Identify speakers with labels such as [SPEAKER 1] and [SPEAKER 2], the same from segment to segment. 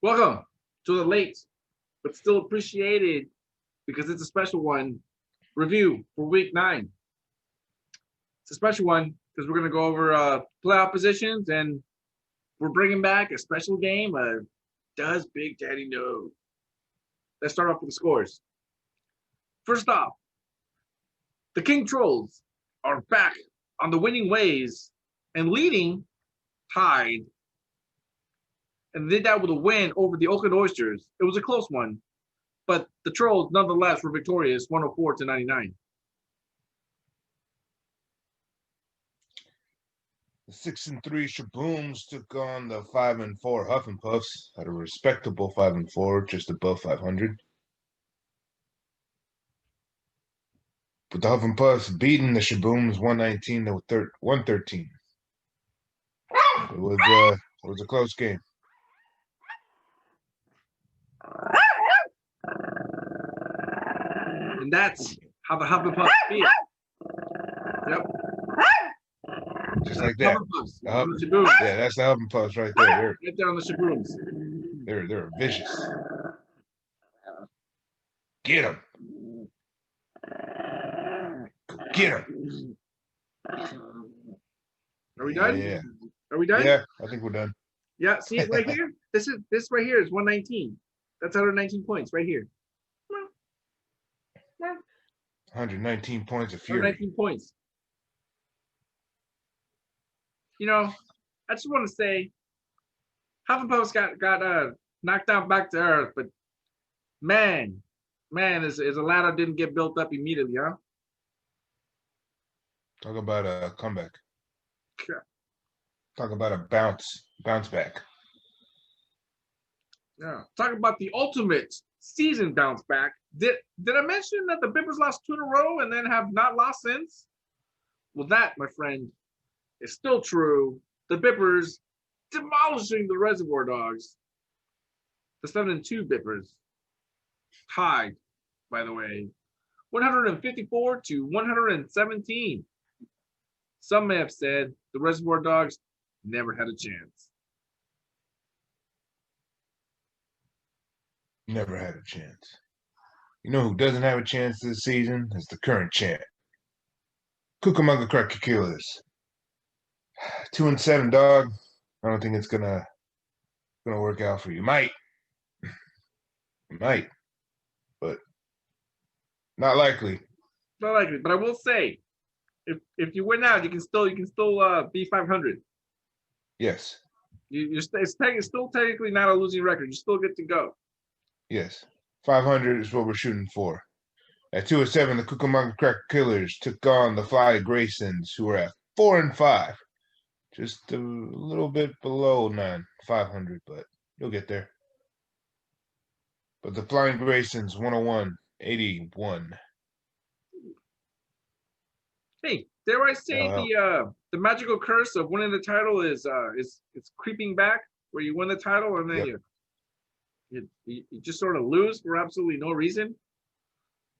[SPEAKER 1] Welcome to the late, but still appreciated because it's a special one review for week 9. It's a special one because we're going to go over playoff positions and we're bringing back a special game of Does Big Daddy Know? Let's start off with the scores. First off, the King Trolls are back on the winning ways and leading tied. And did that with a win over the Oakland Oysters. It was a close one, but the Trolls nonetheless were victorious, 104-99.
[SPEAKER 2] The 6-3 Shabooms took on the 5-4 Huffing Puffs at a respectable 5-4, just above 500. With the Huffing Puffs beating the Shabooms 119 to 113. It was a close game.
[SPEAKER 1] And that's how the Huffing Puffs feel. Yep.
[SPEAKER 2] Just like that. Yeah, that's the Huffing Puffs right there.
[SPEAKER 1] Right there on the Shabooms.
[SPEAKER 2] They're vicious. Get them. Get them.
[SPEAKER 1] Are we done?
[SPEAKER 2] Yeah.
[SPEAKER 1] Are we done?
[SPEAKER 2] Yeah, I think we're done.
[SPEAKER 1] Yeah, see it right here? This right here is 119. That's 119 points right here.
[SPEAKER 2] 119 points of fury.
[SPEAKER 1] 119 points. You know, I just want to say, Huffing Puffs got knocked down back to earth, but man, is a ladder didn't get built up immediately, huh?
[SPEAKER 2] Talk about a comeback.
[SPEAKER 1] Yeah.
[SPEAKER 2] Talk about a bounce back.
[SPEAKER 1] Yeah. Talk about the ultimate season bounce back. Did I mention that the Bippers lost 2 in a row and then have not lost since? Well, that, my friend, is still true. The Bippers demolishing the Reservoir Dogs. The 7-2 Bippers tied, by the way, 154-117. Some may have said the Reservoir Dogs never had a chance.
[SPEAKER 2] Never had a chance. You know who doesn't have a chance this season? Is the current champ. Cucamonga Cracker Killers. 2-7, dog. I don't think it's gonna work out for you. Might, but not likely.
[SPEAKER 1] Not likely, but I will say, if you win out, you can still be 500.
[SPEAKER 2] Yes.
[SPEAKER 1] It's still technically not a losing record. You still get to go.
[SPEAKER 2] Yes. 500 is what we're shooting for. At 2-7, the Cucamonga Cracker Killers took on the Fly Graysons, who are at 4-5. Just a little bit below 500, but you'll get there. But the Flying Graysons 101-81.
[SPEAKER 1] Hey, dare I say the magical curse of winning the title is it's creeping back, where you win the title and then you just sort of lose for absolutely no reason.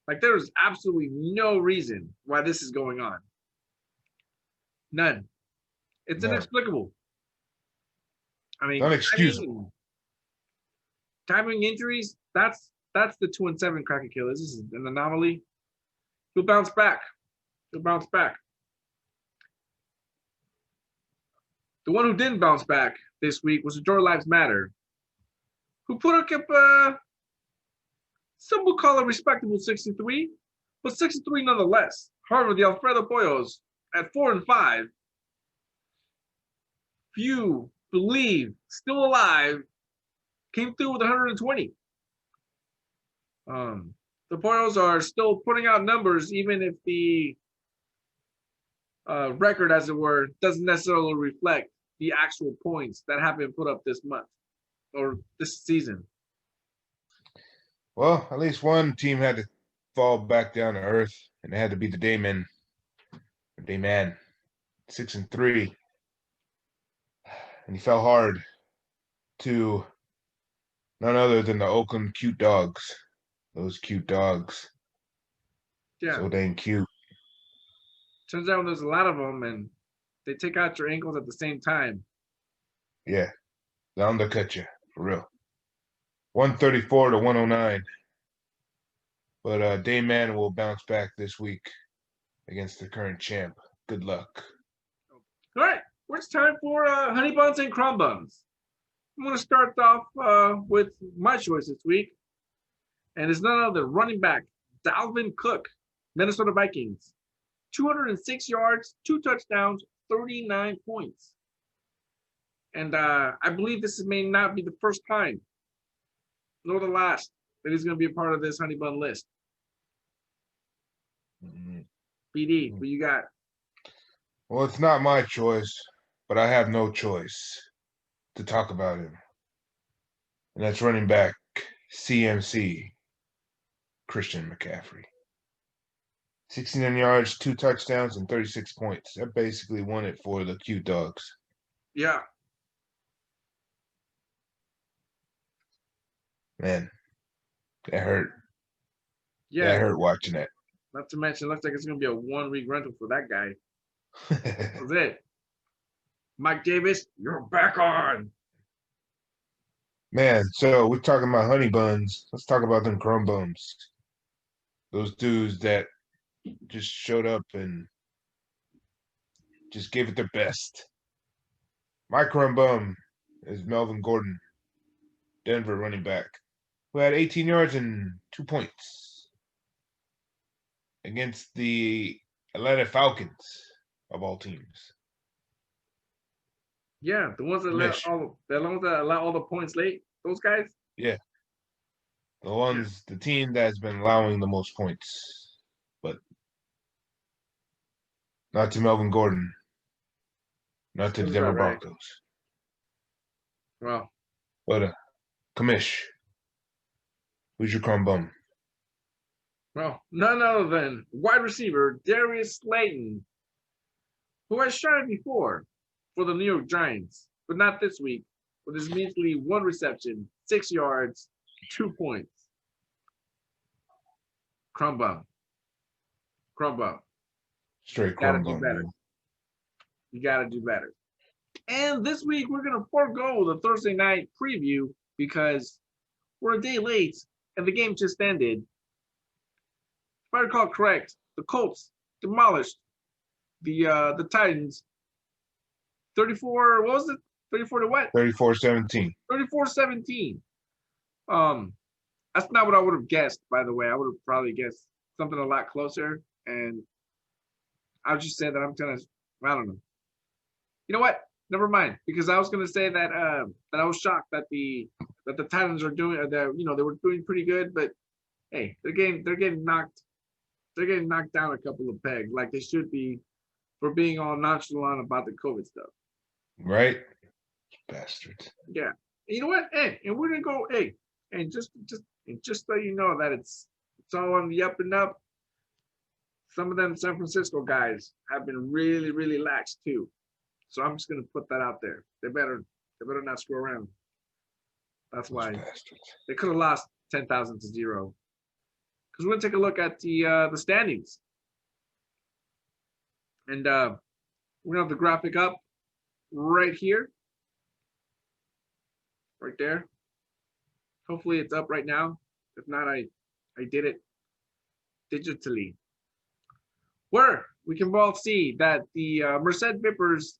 [SPEAKER 1] Like there's absolutely no reason why this is going on. None. It's inexplicable. I mean,
[SPEAKER 2] unexcusable.
[SPEAKER 1] Timing injuries, that's the 2-7 Cracker Killers. This is an anomaly. He'll bounce back. The one who didn't bounce back this week was Joy Lives Matter, who put up some would call a respectable 63, but 63 nonetheless. However, the Alfredo Pollos at 4-5, few believe still alive, came through with 120. The Pollos are still putting out numbers, even if the record, as it were, doesn't necessarily reflect the actual points that have been put up this month or this season.
[SPEAKER 2] Well, at least one team had to fall back down to earth, and it had to be the Dayman. 6-3. And he fell hard to none other than the Oakland Cute Dogs. Those cute dogs.
[SPEAKER 1] Yeah.
[SPEAKER 2] So dang cute.
[SPEAKER 1] Turns out there's a lot of them, and they take out your ankles at the same time.
[SPEAKER 2] Yeah. They undercut you, for real. 134 to 109. But Dayman will bounce back this week against the current champ. Good luck.
[SPEAKER 1] All right, well, it's time for honey buns and crumb buns. I'm going to start off with my choice this week, and it's none other than running back Dalvin Cook, Minnesota Vikings, 206 yards, 2 touchdowns, 39 points. And I believe this may not be the first time, nor the last, that he's going to be a part of this honey bun list. BD, what you got?
[SPEAKER 2] Well, it's not my choice, but I have no choice to talk about him. And that's running back CMC, Christian McCaffrey. 69 yards, 2 touchdowns, and 36 points. That basically won it for the Q Dogs.
[SPEAKER 1] Yeah.
[SPEAKER 2] Man, that hurt.
[SPEAKER 1] Yeah.
[SPEAKER 2] That hurt watching that.
[SPEAKER 1] Not to mention, it looks like it's going to be a 1-week rental for that guy. That's it. Mike Davis, you're back on.
[SPEAKER 2] Man, so we're talking about honey buns. Let's talk about them crumb bums. Those dudes that just showed up and just gave it their best. My crumb bum is Melvin Gordon, Denver running back, who had 18 yards and 2 points against the Atlanta Falcons of all teams.
[SPEAKER 1] Yeah, the ones that allow all the points late, those guys.
[SPEAKER 2] Yeah. The team that's been allowing the most points, but not to Melvin Gordon, not to the Denver Broncos.
[SPEAKER 1] Well,
[SPEAKER 2] But Kamish, who's your crumb bum?
[SPEAKER 1] Well, none other than wide receiver Darius Slayton, who has shined before for the New York Giants, but not this week, with his measly 1 reception, 6 yards, 2 points. Crumb bum.
[SPEAKER 2] Straight crumb bum.
[SPEAKER 1] Better. You got to do better. And this week, we're going to forego the Thursday night preview because we're a day late and the game just ended. If I recall correct, the Colts demolished the Titans 34, what was it? 34 to what?
[SPEAKER 2] 34-17.
[SPEAKER 1] 34-17. That's not what I would have guessed, by the way. I would have probably guessed something a lot closer. And I was just saying that I'm kind of, I don't know. You know what? Never mind. Because I was going to say that I was shocked that the Titans are doing that. You know, they were doing pretty good, but hey, they're getting knocked down a couple of pegs, like they should be, for being all nonchalant about the COVID stuff.
[SPEAKER 2] Right? Bastards.
[SPEAKER 1] Yeah. You know what? Hey, and we're gonna go. Hey, and just so you know that it's all on the up and up. Some of them San Francisco guys have been really, really lax too. So I'm just gonna put that out there. They better not screw around. That's why they could have lost 10,000 to 0. Because we're gonna take a look at the standings, and we're gonna have the graphic up right here, right there. Hopefully it's up right now. If not, I did it digitally. Where we can both see that the Merced Vipers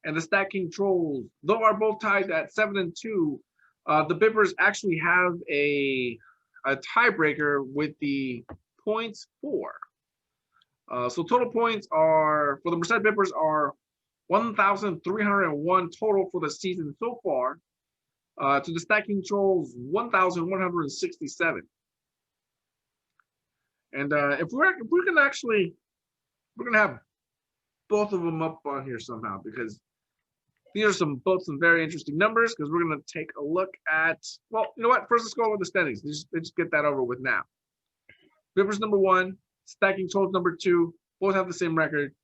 [SPEAKER 1] and the Stacking Trolls, though are both tied at 7-2, the Vipers actually have a tiebreaker with the points for. So total points are for the Merced Vipers are 1,301 total for the season so far. To the Stacking Trolls, 1,167. And if we're gonna actually, we're gonna have both of them up on here somehow, because these are both some very interesting numbers, because we're gonna take a look at, well, you know what? First, let's go over the standings. Let's get that over with now. Vipers number 1, Stacking Trolls number 2, both have the same record.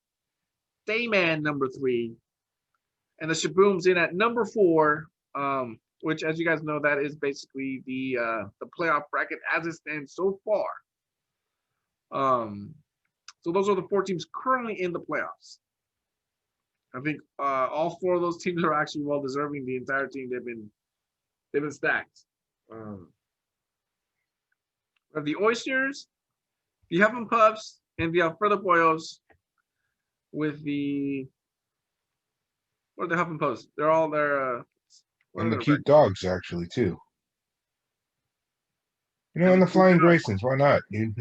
[SPEAKER 1] Dayman number 3, and the Shaboom's in at number 4, which, as you guys know, that is basically the playoff bracket as it stands so far. So those are the 4 teams currently in the playoffs. I think all 4 of those teams are actually well deserving. The entire team, they've been stacked. Of the Oysters, the Huff and Puffs, and the Alfredo Pollos with the what are the Huff and Puffs? They're all their what
[SPEAKER 2] And
[SPEAKER 1] are
[SPEAKER 2] the
[SPEAKER 1] their
[SPEAKER 2] cute dogs actually too. You know,
[SPEAKER 1] And
[SPEAKER 2] and
[SPEAKER 1] the
[SPEAKER 2] the
[SPEAKER 1] cute
[SPEAKER 2] Flying
[SPEAKER 1] dogs.
[SPEAKER 2] Graysons, why not? Dude?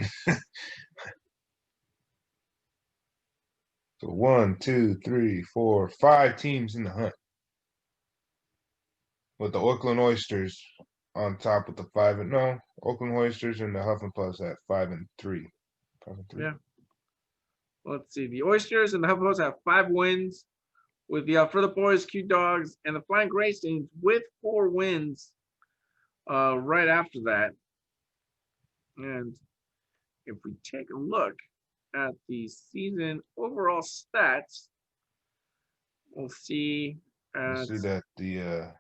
[SPEAKER 2] So 1, 2, 3, 4, 5 teams in the hunt. With the Oakland Oysters on top with the 5 and no, Oakland Oysters and the Huff and Puffs at 5 and 3. 5 and 3.
[SPEAKER 1] Yeah. Let's see. The Oysters and the Huff and Puffs have 5 wins, with the Alfredo Boys, Cute Dogs, and the Flying Graysons with 4 wins right after that. And if we take a look at the season overall stats, we'll see.
[SPEAKER 2] Let's see that the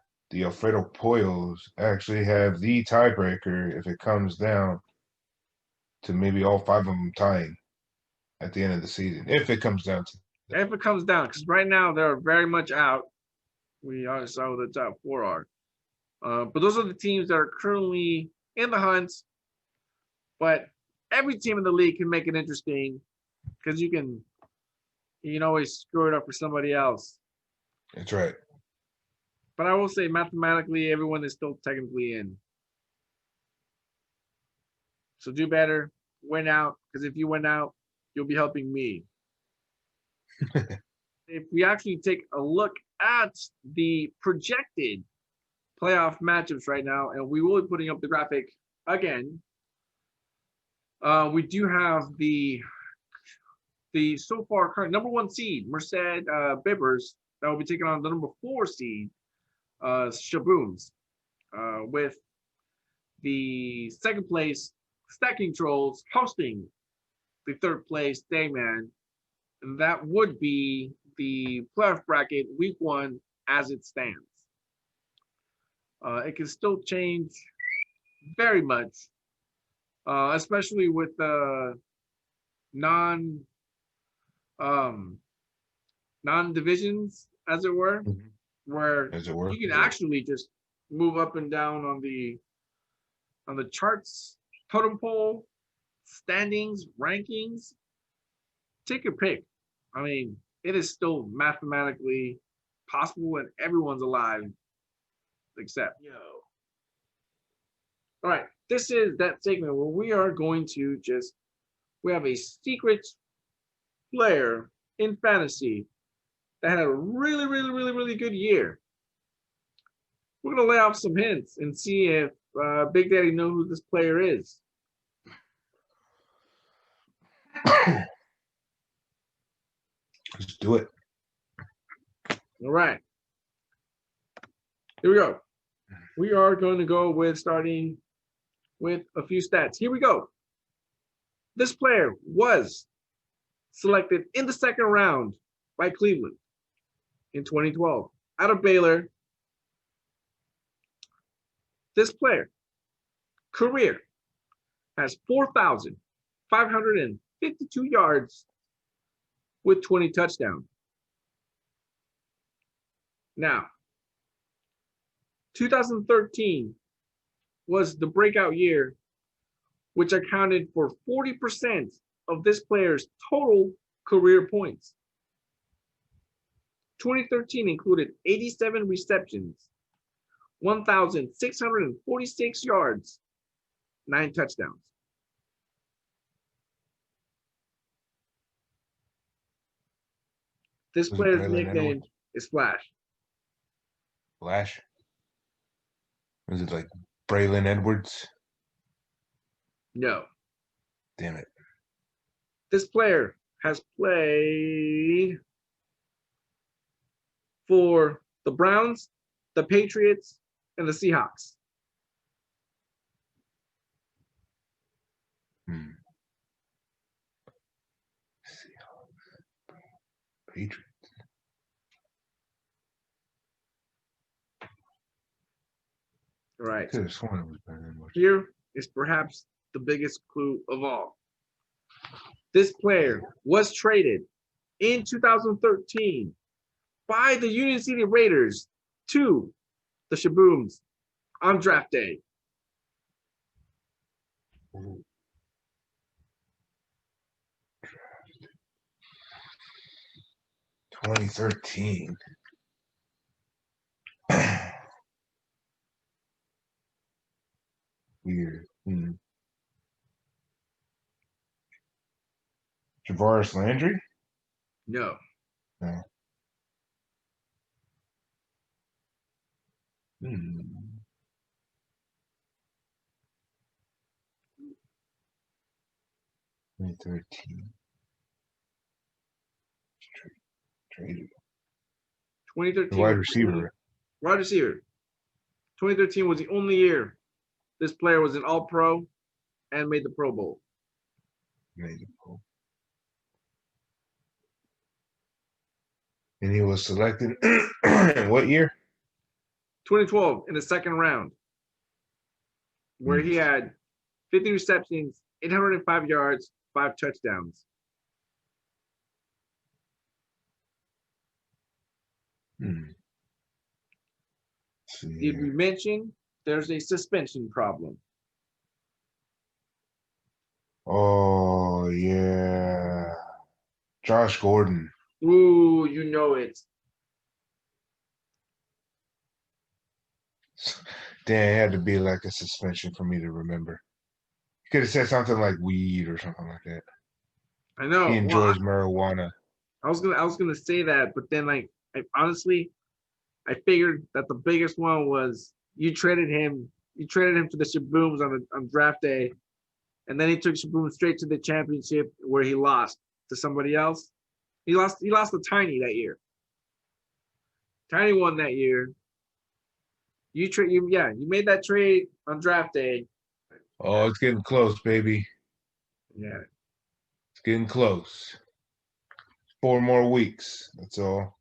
[SPEAKER 2] Alfredo Pollos actually have the tiebreaker if it comes down to maybe all 5 of them tying at the end of the season. If it comes down to
[SPEAKER 1] If it comes down, because right now they're very much out. We already saw who the top 4 are. But those are the teams that are currently in the hunt. But every team in the league can make it interesting because you can always screw it up for somebody else.
[SPEAKER 2] That's right.
[SPEAKER 1] But I will say mathematically, everyone is still technically in. So do better, win out, because if you win out, you'll be helping me. If we actually take a look at the projected playoff matchups right now, and we will be putting up the graphic again, we do have the so far current number 1 seed, Merced Bibbers, that will be taking on the number 4 seed, Shabooms, with the 2nd place Stacking Trolls hosting the 3rd place Dayman. And that would be the playoff bracket week 1 as it stands. It can still change very much, especially with the non-divisions, as it were, where you can actually just move up and down on the charts, totem pole, standings, rankings. Take your pick. I mean, it is still mathematically possible and everyone's alive except all right, this is that segment where we are going to we have a secret player in fantasy that had a really good year. We're gonna lay off some hints and see if Big Daddy knows who this player is.
[SPEAKER 2] Let's do it.
[SPEAKER 1] All right. Here we go. We are going to go with starting with a few stats. Here we go. This player was selected in the 2nd round by Cleveland in 2012 out of Baylor. This player, career, has 4,552 yards with 20 touchdowns. Now, 2013 was the breakout year, which accounted for 40% of this player's total career points. 2013 included 87 receptions, 1,646 yards, 9 touchdowns. This player's nickname is Flash.
[SPEAKER 2] Flash? Was it like Braylon Edwards?
[SPEAKER 1] No.
[SPEAKER 2] Damn it.
[SPEAKER 1] This player has played for the Browns, the Patriots, and the Seahawks.
[SPEAKER 2] Patriots.
[SPEAKER 1] Right.
[SPEAKER 2] Could have sworn it was Braylon Edwards.
[SPEAKER 1] Here is perhaps the biggest clue of all. This player was traded in 2013 by the Union City Raiders to the Shabooms on draft day.
[SPEAKER 2] 2013. Weird. Javaris Landry?
[SPEAKER 1] No.
[SPEAKER 2] No. 2013. Traded.
[SPEAKER 1] 2013.
[SPEAKER 2] Wide
[SPEAKER 1] was the only-
[SPEAKER 2] receiver.
[SPEAKER 1] Wide receiver. 2013 was the only year this player was an All-Pro and made the Pro Bowl.
[SPEAKER 2] Made the Pro. And he was selected in what year?
[SPEAKER 1] 2012 in the second round, where he had 50 receptions, 805 yards, 5 touchdowns. Did we mention there's a suspension problem?
[SPEAKER 2] Oh, yeah. Josh Gordon.
[SPEAKER 1] Ooh, you know it.
[SPEAKER 2] Damn, it had to be like a suspension for me to remember. He could have said something like weed or something like that.
[SPEAKER 1] I know.
[SPEAKER 2] He
[SPEAKER 1] Well,
[SPEAKER 2] enjoys marijuana.
[SPEAKER 1] I was gonna say that, but then I honestly figured that the biggest one was you traded him to the Shabooms on draft day, and then he took Shaboom straight to the championship where he lost to somebody else. He lost to Tiny that year. Tiny won that year. You made that trade on draft day.
[SPEAKER 2] Oh, it's getting close, baby.
[SPEAKER 1] Yeah.
[SPEAKER 2] It's getting close. 4 more weeks. That's all.